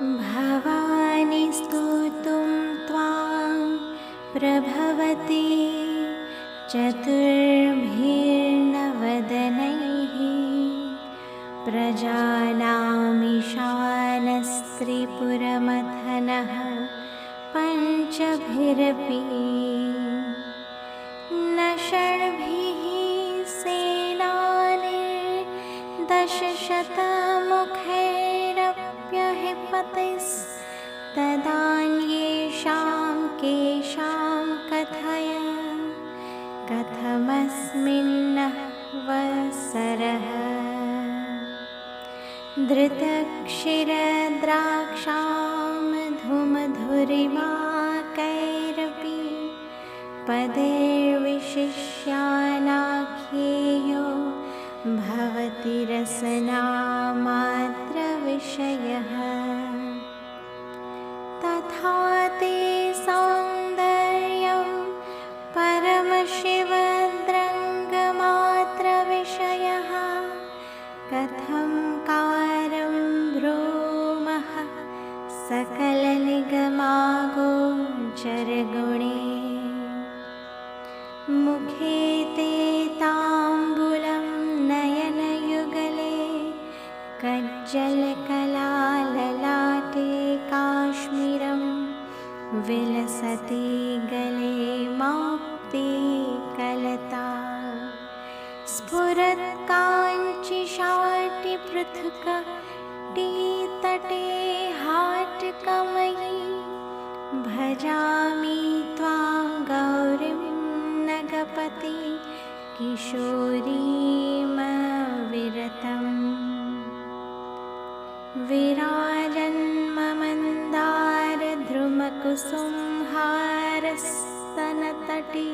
भवानी स्तोतुं त्वां प्रभवति चतुर्भिर्नवदनैः प्रजानामीशानस्त्रिपुरमथनः पञ्चभिरपि न षड्भिः सेनानिर्दशशतमुखैरप्यहिपतिस्तदान्येषां केषां कथय कथमस्मिन्नः वत्सरः धृतक्षीरद्राक्षामधुमधुरिमाकैरपि पदैर्विशिष्यानाख्येयो भवति रसनामात्रविषयः तथा ते सौन्दर्यं परमशिवद्रङ्गमात्रविषयः कथं कारं भ्रूमः सकलनिगमागोचरगुणे मुखे ते ताम्बूलं नयनयुगले कज्जलकलाललाटे काश्मीरं विलसति गले मौक्तिकलता स्फुरत्काञ्चिशाटिपृथुकटीतटे हाटकमयी भजामि त्वां गौरीं नगपति किशोरीमविरतम् विराजन्ममन्दारद्रुमकुसुमहारस्तनतटी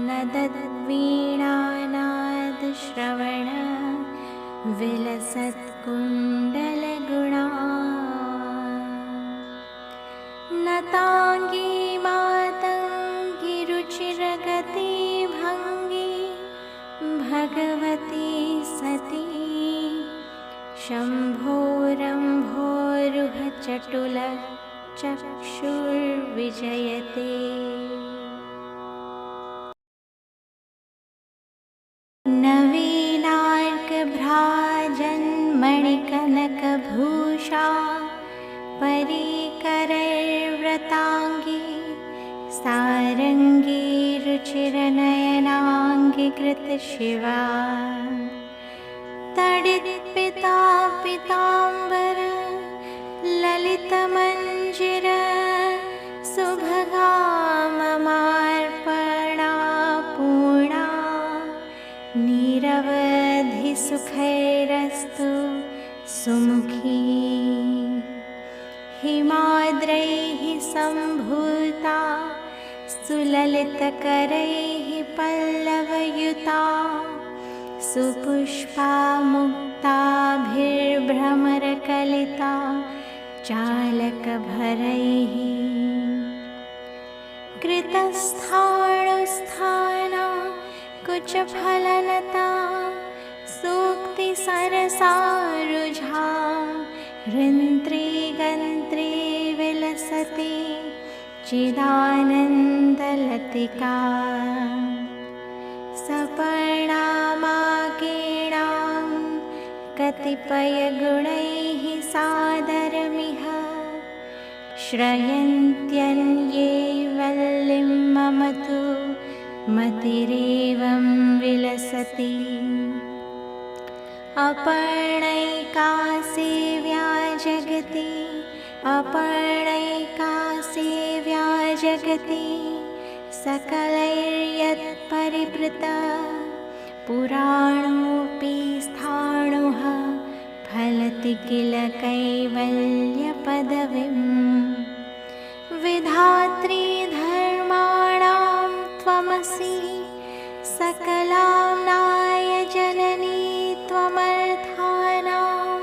नदद्वीणानादश्रवण विलसत्कुण्डलगुणा नताङ्गी मातङ्गिरुचिरगतिभङ्गी भगवती सती शम्भोरम्भोरुहचटुलचक्षुर्विजयते नवीनार्कभ्राजन्मणिकनकभूषा परिकरैर्व्रताङ्गी सारङ्गी रुचिरनयनाङ्गीकृतशिवा तडित्पिता पीताम्बर ललितमञ्जिर सुभगाममार्पणा पूर्णा निरवधिसुखैरस्तु सुमुखी हिमाद्रैः सम्भूता सुललितकरैः पल्लवयुता सुपुष्पा मुक्ताभिर्भ्रमरकलिता चालकभरैः कृतस्थाणुस्थाना कुचफलनता सूक्तिसरसारुझा हृन्त्रिगन्त्री विलसति चिदानन्दलतिका सपर्णामाकीर्णां कतिपयगुणैः सादरमिह श्रयन्त्यन्ये वल्लीं मम तु मतिरेवं विलसति अपर्णैका सेव्या जगति अपर्णैका सेव्या जगति सकलैर्यत्परिवृता पुराणोऽपि स्थाणुः फलति किल कैवल्यपदवीं विधात्री धर्माणां त्वमसि सकलाम्नाय जननी त्वमर्थानां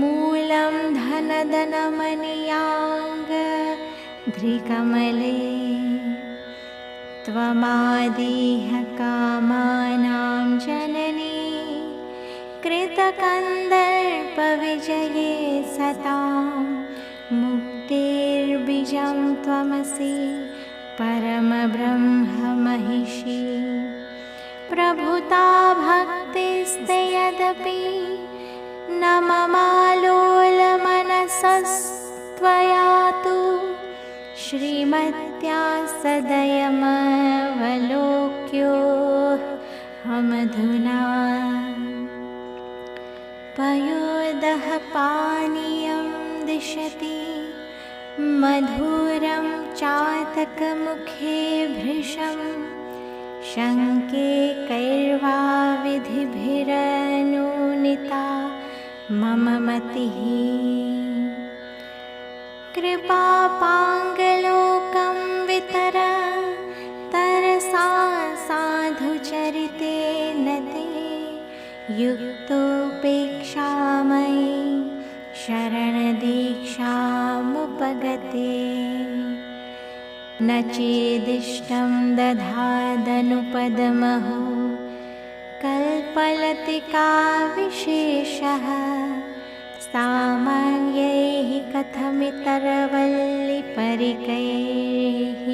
मूलं धनधनमणियाङ्घ्रिकमले त्वमादिह कामानां जननी कृतकन्दर्पविजये सतां मुक्तिर्बीजं त्वमसि परमब्रह्ममहिषी प्रभुता भक्तिस्ते यदपि न ममालोलमनसस्त्वया तु श्रीमत्या सदयमवलोक्योऽहमधुना पयोदः पानीयं दिशति मधुरं चातकमुखे भृशं शङ्के कैर्वा विधिभिरनुनीता मम मतिः कृपापाङ्गलोकं वितर तरसा साधुचरितेन ते युक्तोपेक्षामयि शरणदीक्षामुपगते न चेदिष्टं दधादनुपदमहो कल्पलतिका विशेषः सामान्यैः कथमितरवल्लिपरिकैः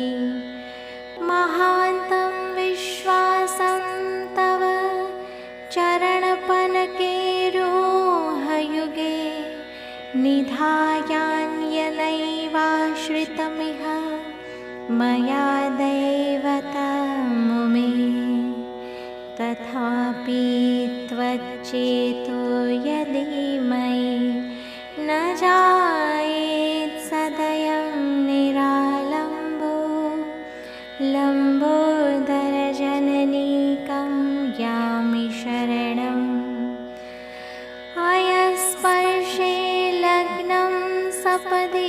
महान्तं विश्वासं तव चरणपनकेरोहयुगे निधायान्यनैवाश्रितमिह मया दैवतमुमे तथापि त्वच्चेतो यदि मयि न जायेत् सदयं निरालम्बो लम्बोदरजननीकं यामि शरणम् अयस्पर्शे लग्नं सपदि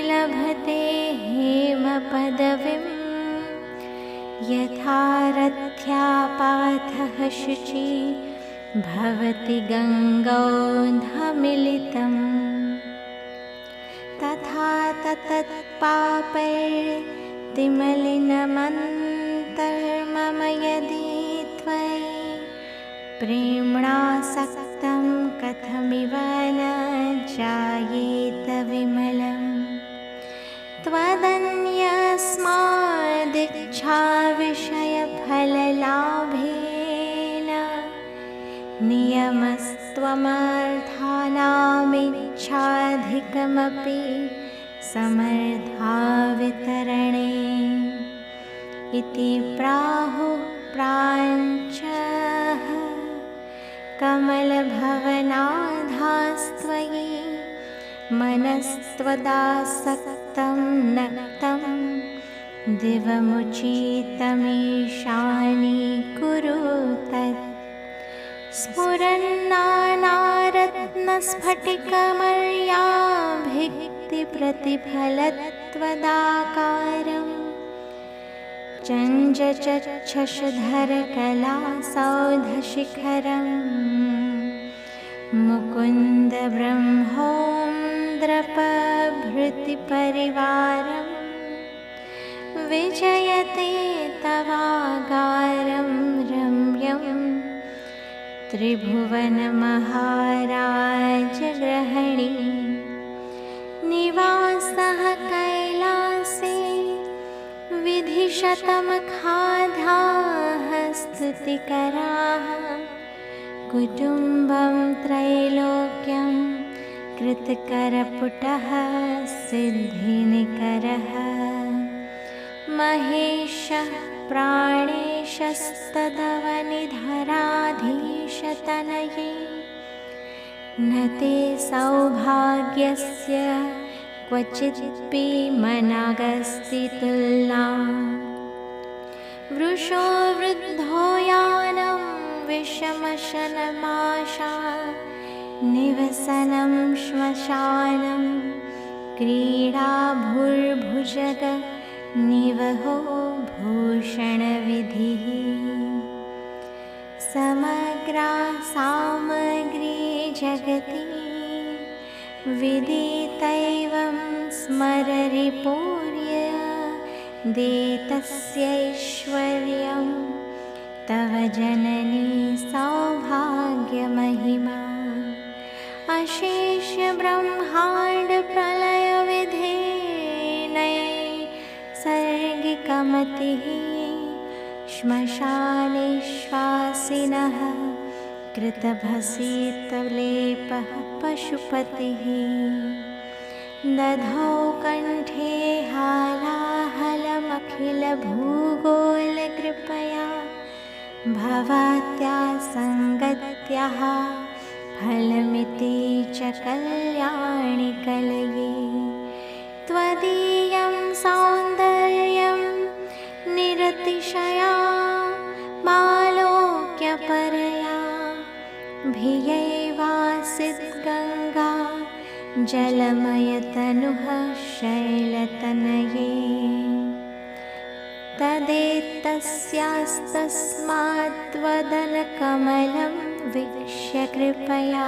लभते हेमपदवीं यथा रथ्यापाथः शुचि भवति गङ्गौधमिलितं तथा तत्पापैर्तिमलिनमन्तर्मम यदि त्वयि प्रेम्णासक्तं कथमिव न जायेत विमलम् त्वदन्यस्मादिच्छाविषयफललाभेन नियमस्त्वमर्थानामिच्छाधिकमपि समर्थावितरणे इति प्राहुः प्राञ्चः कमलभवनाधास्त्वयि मनस्त्वदासक्तं नक्तं दिवमुचितमीशानी कुरु तत् स्फुरन्नानारत्नस्फटिकमर्याभिक्तिप्रतिफलत्वदाकारं चञ्चचच्छधरकलासौधशिखरं मुकुन्दब्रह्मोन्द्रपभृतिपरिवारं विजयते तवागारं रम्यं त्रिभुवनमहाराजगृहणी निवासः कैलासे विधिशतमखाधाः स्तुतिकराः कुटुम्बं त्रैलोक्यं कृतकरपुटः सिद्धिनिकरः महेशः प्राणेशस्तदवनिधराधीशतनये न ते सौभाग्यस्य क्वचिदपि मनागस्तितुलना वृषो वृद्धो यानं विषमशनमाशा निवसनं श्मशानं क्रीडा भूर्भुजग निवहो भूषणविधिः समग्रा सामग्री जगति विदितैवं स्मररिपूर्य देतस्यैश्वर्यं तव जननी सौभाग्यमहिमा अशेष ब्रह्मांड प्रलय विधेनये सर्गिकमतिः श्मशाने श्वासिनः कृतभसीतलेपः पशुपतिः दधौ कण्ठे हालाहलमखिलभूगोलकृपया भवत्या सङ्गत्याः फलमिति च कल्याणि कलये त्वदीयं सौन्दर्यं निरतिशया मालोक्यपरया भियैवासीत् गङ्गा जलमयतनुः शैलतनये तदेतस्यास्तस्माद्वदनकमलं वीक्ष्य कृपया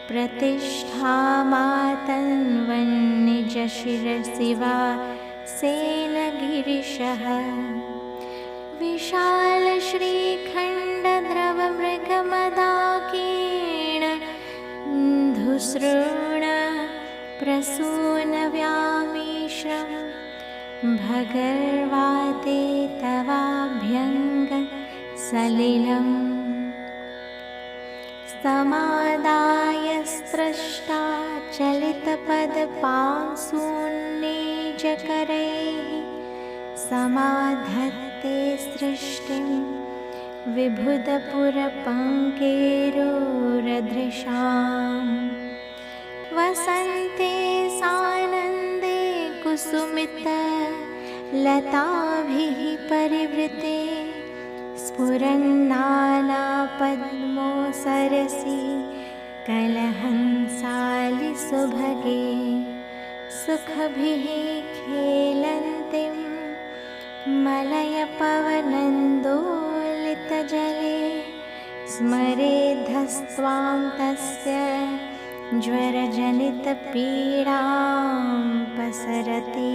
प्रतिष्ठामातन्वन्निजशिरसि वा सेनगिरिशः विशालश्रीखण्डद्रवमृगमदाकीर्ण धुसृण प्रसूनव्यामीश्रं भगर्वाते तवाभ्यङ्ग सलिलम् समादाय स्रष्टा चलितपदपांसून्नीजकरैः समाधत्ते सृष्टिं विबुधपुरपङ्केरुरदृशाम् वसन्ते सानन्दे कुसुमितलताभिः परिवृते स्फुरन्नानापद्मो सरसि कलहंसालिसुभगे सुखभिः खेलन्तीं मलयपवनन्दोलितजले स्मरेद्धस्त्वां तस्य ज्वरजनितपीडां पसरति।